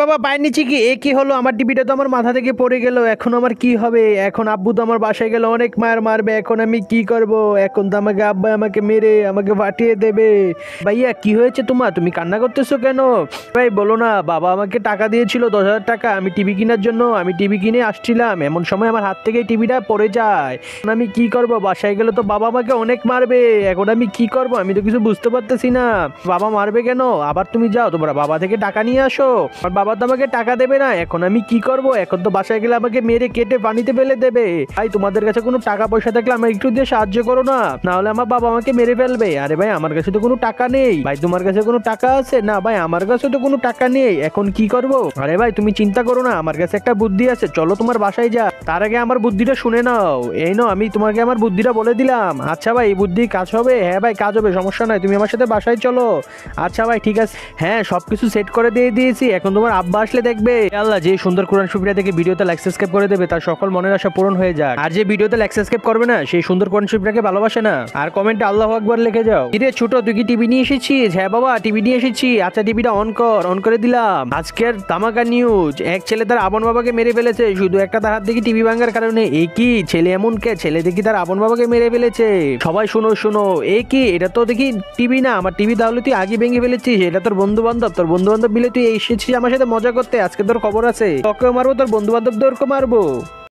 বাবা পায়ের নিচে কি এ কি হলো? আমার টিভিটা তো আমার মাথা থেকে পড়ে গেল, এখন আমার কি হবে? এখন আব্বু তো আমার বাসায় গেল অনেক মার মারবে, এখন আমি কি করব? এখন তো আমাকে আব্বা আমাকে মেরে আমাকে ফাটিয়ে দেবে। ভাইয়া কি হয়েছে তোমার? তুমি কান্না করতেছো কেন? ভাই বলো না, বাবা আমাকে টাকা দিয়েছিল 10,000 টাকা আমি টিভি কেনার জন্য। আমি টিভি কিনে আসছিলাম, এমন সময় আমার হাত থেকে টিভিটা পড়ে যায়। এখন আমি কি করব? বাসায় গেলে তো বাবা আমাকে অনেক মারবে, এখন আমি কি করব? আমি তো কিছু বুঝতে পারতেছি না। বাবা মারবে কেন? আবার তুমি যাও, তোমরা বাবা থেকে টাকা নিয়ে আসো। আর বাবা তো আমাকে টাকা দেবে না, এখন আমি কি করব? এখন তো বাসায় গেলে আমাকে মেরে কেটে পানিতে ফেলে দেবে। ভাই তোমাদের কাছে কোনো টাকা পয়সা থাকলে আমাকে একটু দিয়ে সাহায্য করো না, না হলে আমার বাবা আমাকে মেরে ফেলবে। আরে ভাই আমার কাছে তো কোনো টাকা নেই। ভাই তোমার কাছে কোনো টাকা আছে? না ভাই আমার কাছে তো কোনো টাকা নেই, এখন কি করব? আরে ভাই তুমি চিন্তা করো না, আমার কাছে একটা বুদ্ধি আছে, চলো তোমার বাসায় যা। তার আগে আমার বুদ্ধিটা শুনে নাও। এই নাও, আমি তোমাকে আমার বুদ্ধিটা বলে দিলাম। আচ্ছা ভাই এই বুদ্ধি কাজ হবে? হ্যাঁ ভাই কাজ হবে, সমস্যা নাই, তুমি আমার সাথে বাসায় চলো। আচ্ছা ভাই ঠিক আছে, হ্যাঁ সবকিছু সেট করে দিয়ে দিয়েছি, এখন তোমার আব্বা আসলে দেখবে। আল্লাহ, যে সুন্দর কোরআন শরীফটা দেখে ভিডিওতে লাইক সাবস্ক্রাইব করে দেবে তার সকল মনের আশা পূরণ হয়ে যাক, আর যে ভিডিওতে লাইক সাবস্ক্রাইব করবে না সেই সুন্দর কোরআন শরীফটাকে ভালোবাসে না। আর কমেন্টে আল্লাহু আকবার লিখে যাও। কিরে ছোট, তুই কি টিভি নিয়ে এসেছিস? হ্যাঁ বাবা টিভি নিয়ে এসেছি। আচ্ছা টিভিটা অন কর। অন করে দিলাম। আজকের ধামাকা নিউজ, এক ছেলে তার আপন বাবাকে মেরে ফেলেছে শুধু একটা তার হাত দেখি টিভি ভাঙার কারণে। এই কি ছেলে এমন কে? ছেলে দেখি তার আপন বাবাকে মেরে ফেলেছে। সবাই শোনো শোনো, এই কি? এটা তো দেখি টিভি না, আমার টিভি তাহলে তুই আগে ভেঙে ফেলেছিস। এটা তোর বন্ধু বান্ধব, তোর বন্ধু বান্ধব মিলে তুই এসেছিস আমার সাথে মজা করতে। আজকে তোর খবর আছে, তোকেও মারবো, তোর বন্ধু বান্ধবদেরকেও মারবো।